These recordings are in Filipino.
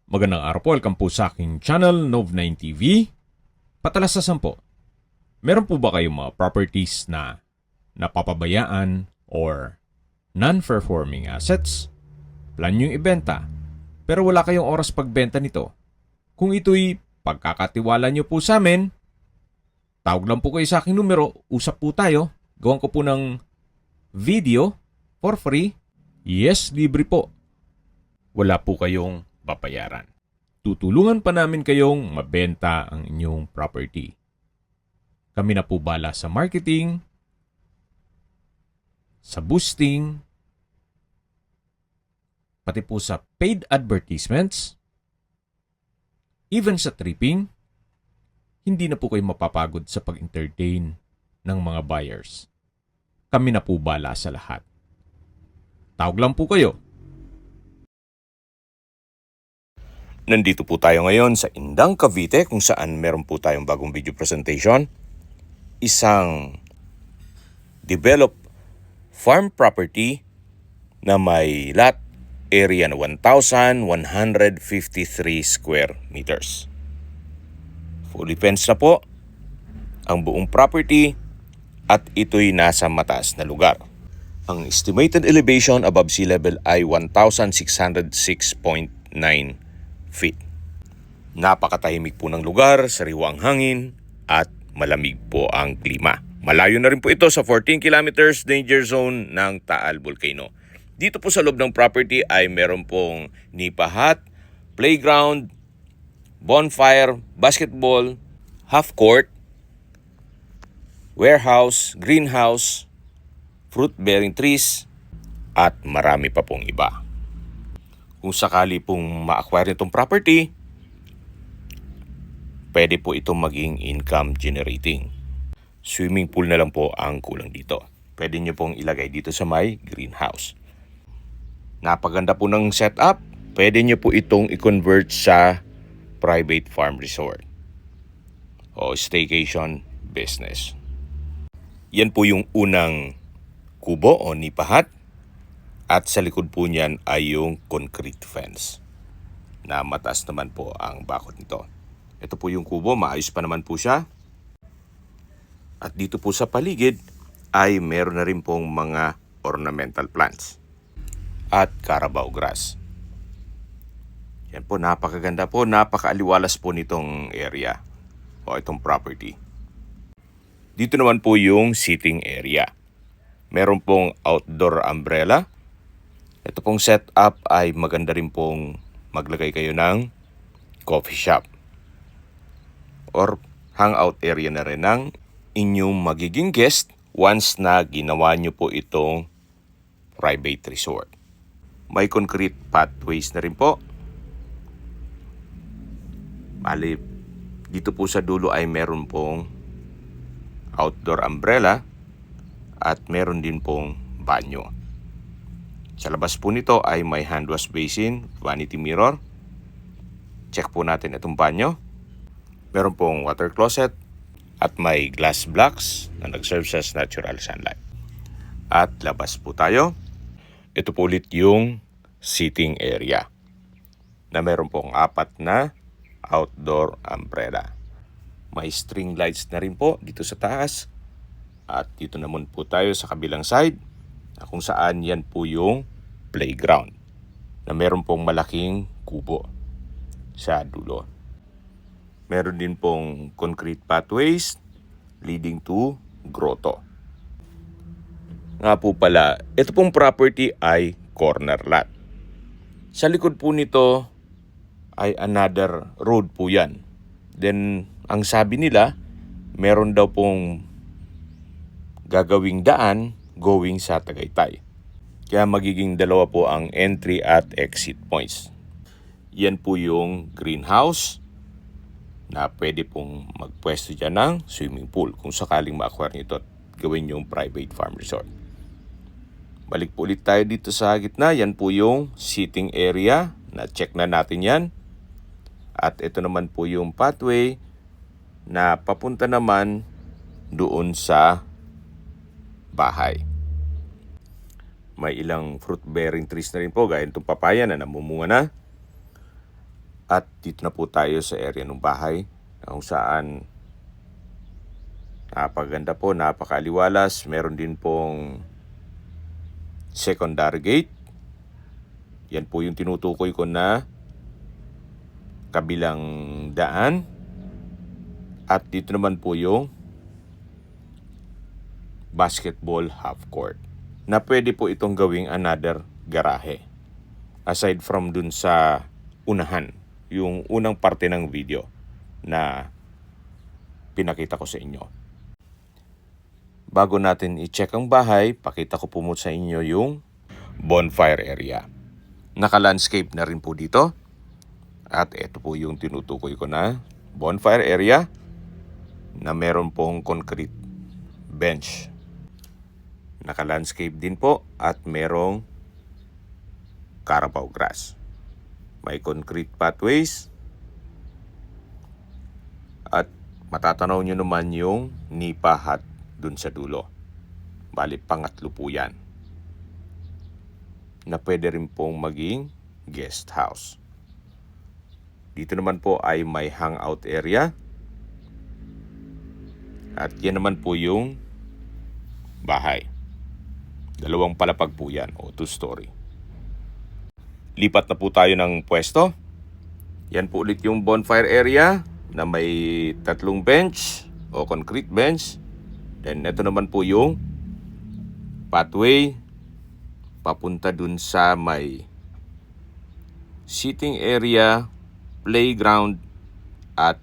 Magandang araw po, welcome po sa aking channel, Nov9 TV. Patalasasan po, meron po ba kayong mga properties na napapabayaan or non-performing assets? Plan nyo yung ibenta, pero wala kayong oras pagbenta nito. Kung ito'y pagkakatiwala nyo po sa amin, tawag lang po kayo sa aking numero, usap po tayo, gawan ko po ng video for free. Yes, libre po. Wala po kayong babayaran. Tutulungan pa namin kayong mabenta ang inyong property. Kami na po bala sa marketing, sa boosting, pati po sa paid advertisements, even sa tripping. Hindi na po kayo mapapagod sa pag-entertain ng mga buyers. Kami na po bala sa lahat. Tawag lang po kayo. Nandito po tayo ngayon sa Indang, Cavite kung saan meron po tayong bagong video presentation. Isang developed farm property na may lot area na 1,153 square meters. Fully fenced na po ang buong property at ito'y nasa mataas na lugar. Ang estimated elevation above sea level ay 1,606.9 feet. Napakatahimik po ng lugar, sariwa ang hangin at malamig po ang klima. Malayo na rin po ito sa 14 kilometers danger zone ng Taal Volcano. Dito po sa loob ng property ay meron pong nipa hut, playground, bonfire, basketball, half court, warehouse, greenhouse, fruit-bearing trees, at marami pa pong iba. Kung sakali pong ma-acquire itong property, pwede po itong maging income generating. Swimming pool na lang po ang kulang dito. Pwede nyo pong ilagay dito sa may greenhouse. Napaganda po ng setup. Pwede nyo po itong i-convert sa private farm resort o staycation business. Yan po yung unang kubo o nipa hut. At sa likod po niyan ay yung concrete fence na mataas naman po ang bakod nito. Ito po yung kubo, maayos pa naman po siya. At dito po sa paligid ay meron na rin pong mga ornamental plants at carabao grass. Yan po, napakaganda po, napakaaliwalas po nitong area o itong property. Dito naman po yung sitting area. Meron pong outdoor umbrella. Ito pong setup ay maganda rin pong maglagay kayo ng coffee shop or hangout area na rin ng inyong magiging guest once na ginawa nyo po itong private resort. May concrete pathways na rin po. Bali, dito po sa dulo ay meron pong outdoor umbrella at meron din pong banyo. Sa labas po nito ay may hand wash basin, vanity mirror. Check po natin itong banyo. Meron pong water closet at may glass blocks na nag-serve sa natural sunlight. At labas po tayo. Ito po ulit yung sitting area na meron pong 4 na outdoor umbrella. May string lights na rin po dito sa taas. At dito naman po tayo sa kabilang side na kung saan yan po yung playground na meron pong malaking kubo sa dulo. Meron din pong concrete pathways leading to grotto. Nga po pala, ito pong property ay corner lot. Sa likod po nito ay another road po yan. Then, ang sabi nila, meron daw pong gagawing daan going sa Tagaytay. Kaya magiging dalawa po ang entry at exit points. Yan po yung greenhouse na pwede pong magpwesto dyan ng swimming pool kung sakaling ma-acquire nito at gawin yung private farm resort. Balik po ulit tayo dito sa gitna. Yan po yung sitting area. Na-check na natin yan. At ito naman po yung pathway na papunta naman doon sa bahay. May ilang fruit-bearing trees na rin po, gaya itong papaya na namumunga na. At dito na po tayo sa area ng bahay kung saan napaganda po, napakaaliwalas. Meron din pong secondary gate. Yan po yung tinutukoy ko na kabilang daan. At dito naman po yung basketball half court na pwede po itong gawing another garahe. Aside from dun sa unahan, yung unang parte ng video na pinakita ko sa inyo. Bago natin i-check ang bahay, pakita ko po muna sa inyo yung bonfire area. Naka-landscape na rin po dito. At ito po yung tinutukoy ko na bonfire area na meron pong concrete bench. Naka-landscape din po at merong carabao grass. May concrete pathways. At matatanaw nyo naman yung nipa hut dun sa dulo. Bali, pangatlo po yan. Na pwede rin pong maging guest house. Dito naman po ay may hangout area. At yan naman po yung bahay. 2 palapag po yan o 2-story. Lipat na po tayo ng pwesto. Yan po ulit yung bonfire area na may 3 bench o concrete bench. Then ito naman po yung pathway papunta dun sa may sitting area, playground at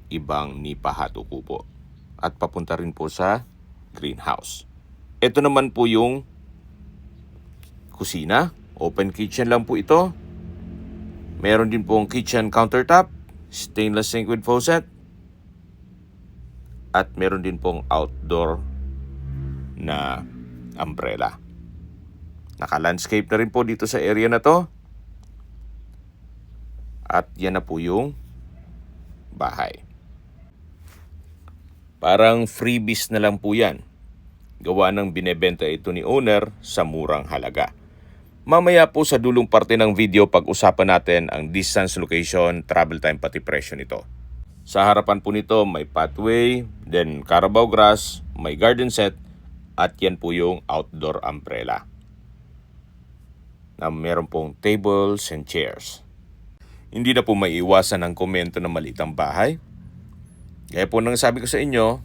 ibang nipa hut o kubo. At papunta rin po sa greenhouse. Ito naman po yung kusina. Open kitchen lang po ito. Meron din pong kitchen countertop, stainless sink with faucet. At meron din pong outdoor na umbrella. Naka-landscape na rin po dito sa area na to. At yan na po yung bahay. Parang freebies na lang po yan. Gawa ng binebenta ito ni owner sa murang halaga. Mamaya po sa dulong parte ng video pag-usapan natin ang distance, location, travel time pati presyo nito. Sa harapan po nito may pathway, then carabao grass, may garden set at yan po yung outdoor umbrella. Na meron pong tables and chairs. Hindi na po maiiwasan ang komento ng maliit ang bahay. Kaya po nang sabi ko sa inyo,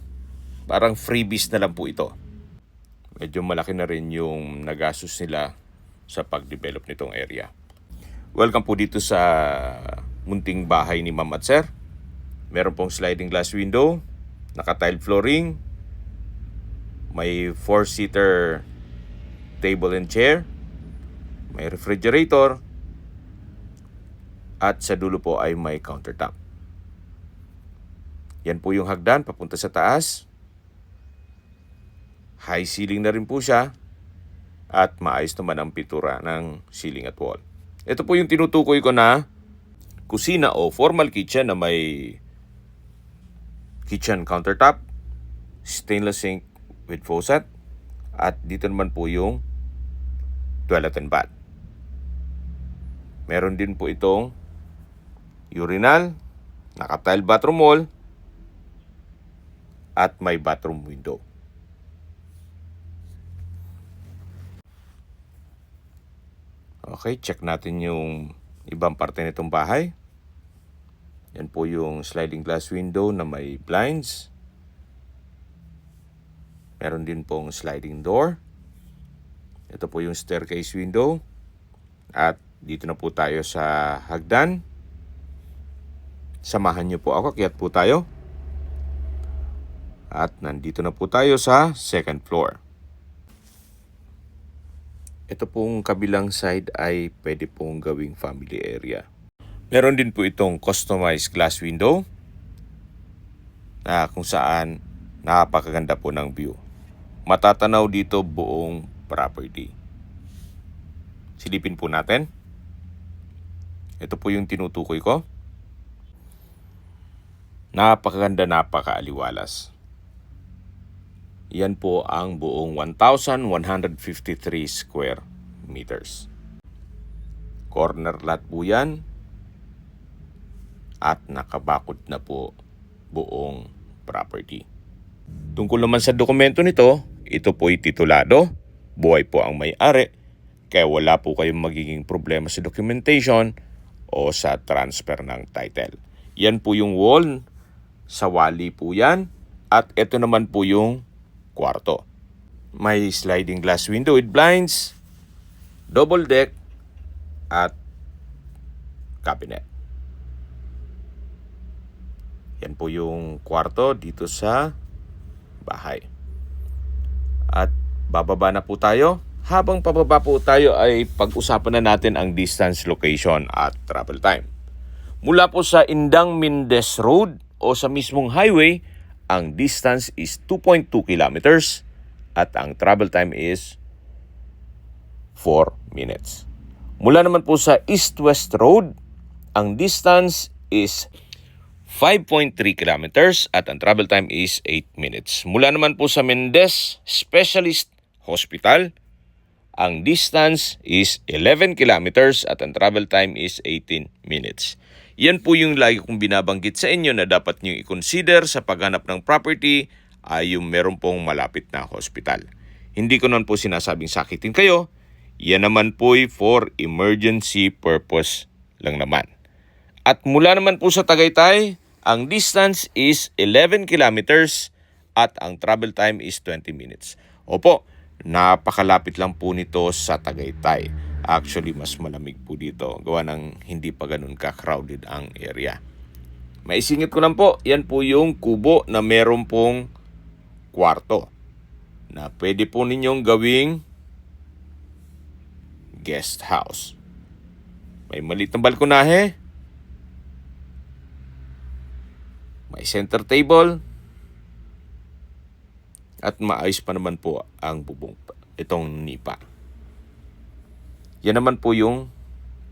parang freebies na lang po ito. Medyo malaki na rin yung nagastos nila sa pag-develop nitong area. Welcome po dito sa munting bahay ni Ma'am at Sir. Meron pong sliding glass window, naka-tile flooring, may 4-seater table and chair, may refrigerator, at sa dulo po ay may countertop. Yan po yung hagdan papunta sa taas. High ceiling na rin po siya. At maayos naman ang pintura ng ceiling at wall. Ito po yung tinutukoy ko na kusina o formal kitchen na may kitchen countertop, stainless sink with faucet, at dito naman po yung toilet and bath. Meron din po itong urinal, naka-tile bathroom wall, at may bathroom window. Okay, check natin yung ibang parte nitong bahay. Yan po yung sliding glass window na may blinds. Meron din pong sliding door. Ito po yung staircase window. At dito na po tayo sa hagdan. Samahan niyo po ako, akyat po tayo. At nandito na po tayo sa second floor. Ito pong kabilang side ay pwede pong gawing family area. Meron din po itong customized glass window na kung saan napakaganda po ng view. Matatanaw dito buong property. Silipin po natin. Ito po yung tinutukoy ko. Napakaganda, napakaaliwalas. Yan po ang buong 1,153 square meters. Corner lot po yan. at nakabakod na po buong property. Tungkol naman sa dokumento nito, ito po'y titulado, buhay po ang may-ari, kaya wala po kayong magiging problema sa documentation o sa transfer ng title. Yan po yung wall, sa wali po yan, at ito naman po yung kwarto. May sliding glass window with blinds, double deck, at cabinet. Yan po yung kwarto dito sa bahay. At bababa na po tayo. Habang pababa po tayo ay pag-usapan na natin ang distance, location at travel time. Mula po sa Indang Mendez Road o sa mismong highway, ang distance is 2.2 kilometers at ang travel time is 4 minutes. Mula naman po sa East-West Road, ang distance is 5.3 kilometers at ang travel time is 8 minutes. Mula naman po sa Mendez Specialist Hospital, ang distance is 11 kilometers at ang travel time is 18 minutes. Yan po yung lagi kong binabanggit sa inyo na dapat nyo i-consider sa paghanap ng property ay yung meron pong malapit na hospital. Hindi ko naman po sinasabing sakitin kayo. Yan naman po for emergency purpose lang naman. At mula naman po sa Tagaytay, ang distance is 11 kilometers at ang travel time is 20 minutes. Opo, napakalapit lang po nito sa Tagaytay. Actually, mas malamig po dito. Gawa ng hindi pa ganun ka-crowded ang area. Maisingit ko lang po, yan po yung kubo na meron pong kwarto na pwede po ninyong gawing guest house. May maliit na balkonahe. May center table. At maayos pa naman po ang bubong itong nipa. Yan naman po yung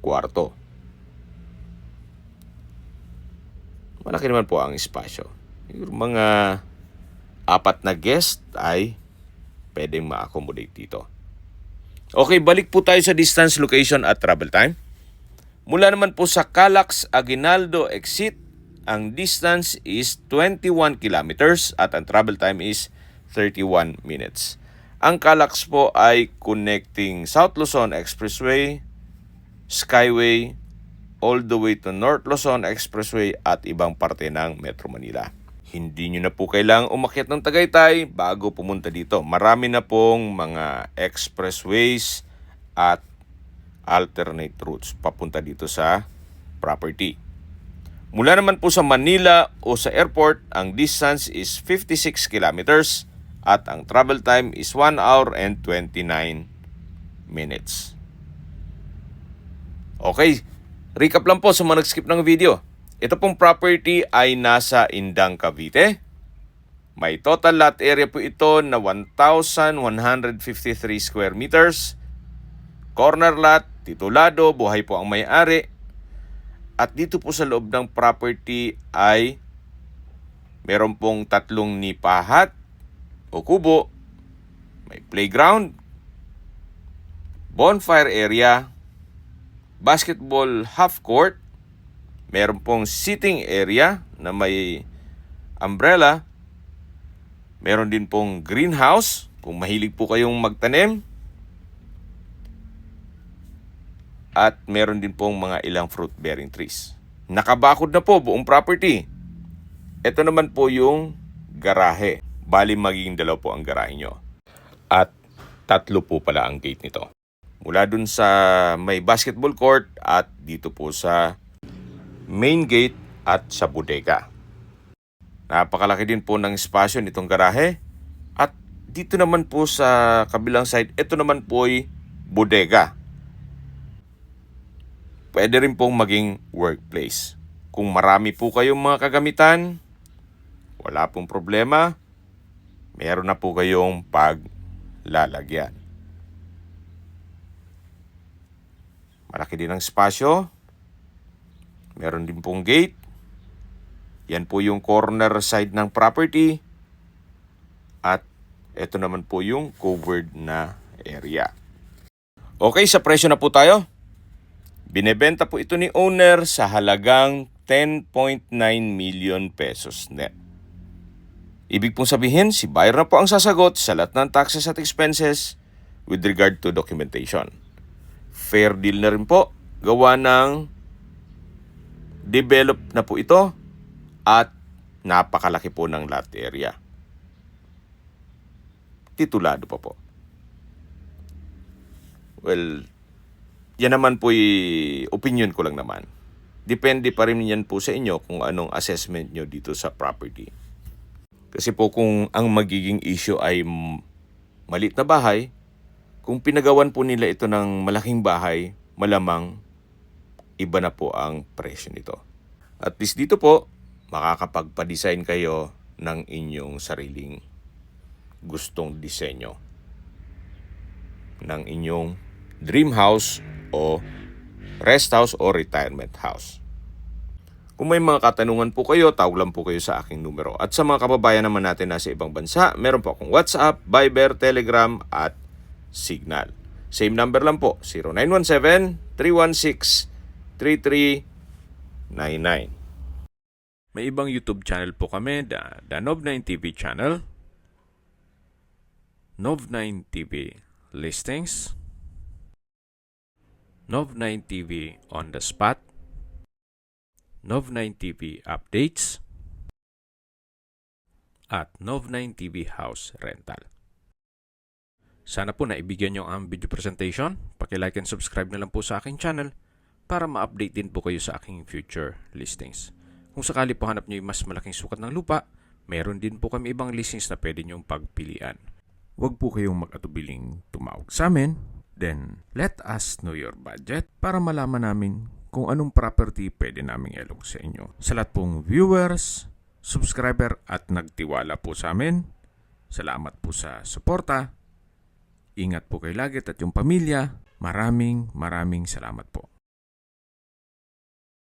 kwarto. Malaki naman po ang espasyo. Yung mga 4 na guest ay pwedeng ma-accommodate dito. Okay, balik po tayo sa distance, location at travel time. Mula naman po sa Calax Aguinaldo exit, ang distance is 21 kilometers at ang travel time is 31 minutes. Ang Calax po ay connecting South Luzon Expressway, Skyway, all the way to North Luzon Expressway at ibang parte ng Metro Manila. Hindi nyo na po kailangang umakyat ng Tagaytay bago pumunta dito. Marami na pong mga expressways at alternate routes papunta dito sa property. Mula naman po sa Manila o sa airport, ang distance is 56 kilometers at ang travel time is 1 hour and 29 minutes. Okay, recap lang po sa mga nag-skip ng video. Ito pong property ay nasa Indang, Cavite. May total lot area po ito na 1,153 square meters. Corner lot, titulado, buhay po ang may-ari. At dito po sa loob ng property ay meron pong 3 nipahat o kubo. May playground, bonfire area, basketball half court, meron pong sitting area na may umbrella, meron din pong greenhouse kung mahilig po kayong magtanim, at meron din pong mga ilang fruit-bearing trees. Nakabakod na po buong property. Ito naman po yung garahe. Bali magiging 2 po ang garahe nyo. At 3 po pala ang gate nito. Mula dun sa may basketball court at dito po sa main gate at sa bodega. Napakalaki din po ng espasyo nitong garahe. At dito naman po sa kabilang side, ito naman po ay bodega. Pwede rin pong maging workplace. Kung marami po kayong mga kagamitan, wala pong problema, meron na po kayong paglalagyan. Malaki din ang espasyo. Meron din pong gate. Yan po yung corner side ng property. At ito naman po yung covered na area. Okay, sa presyo na po tayo. Binebenta po ito ni owner sa halagang 10.9 million pesos net. Ibig pong sabihin, si buyer na po ang sasagot sa lahat ng taxes at expenses with regard to documentation. Fair deal na rin po, gawa ng develop na po ito at napakalaki po ng lot area. Titulado pa po. Well, yan naman po opinion ko lang naman. Depende pa rin yan po sa inyo kung anong assessment nyo dito sa property. Kasi po kung ang magiging issue ay maliit na bahay, kung pinagawan po nila ito ng malaking bahay, malamang iba na po ang presyo nito. At least dito po, makakapagpa-design kayo ng inyong sariling gustong disenyo ng inyong dream house o rest house o retirement house. Kung may mga katanungan po kayo, tawag lang po kayo sa aking numero. At sa mga kababayan naman natin nasa ibang bansa, meron po akong WhatsApp, Viber, Telegram at Signal. Same number lang po, 0917-316-3399. May ibang YouTube channel po kami, the Nov9 TV channel, Nov9 TV Listings, Nov9 TV On The Spot, Nov9 TV Updates, at Nov9 TV House Rental. Sana po naibigyan nyo ang video presentation. Paki-like and subscribe na lang po sa aking channel para ma-update din po kayo sa aking future listings. Kung sakali po hanap nyo yung mas malaking sukat ng lupa, meron din po kami ibang listings na pwede nyong pagpilian. Huwag po kayong mag-atubiling tumawag sa amin. Then, let us know your budget para malaman namin kung anong property pwede naming ilog sa inyo. Sa lahat pong viewers, subscriber at nagtiwala po sa amin, salamat po sa suporta. Ingat po kayo lagi at yung pamilya. Maraming salamat po.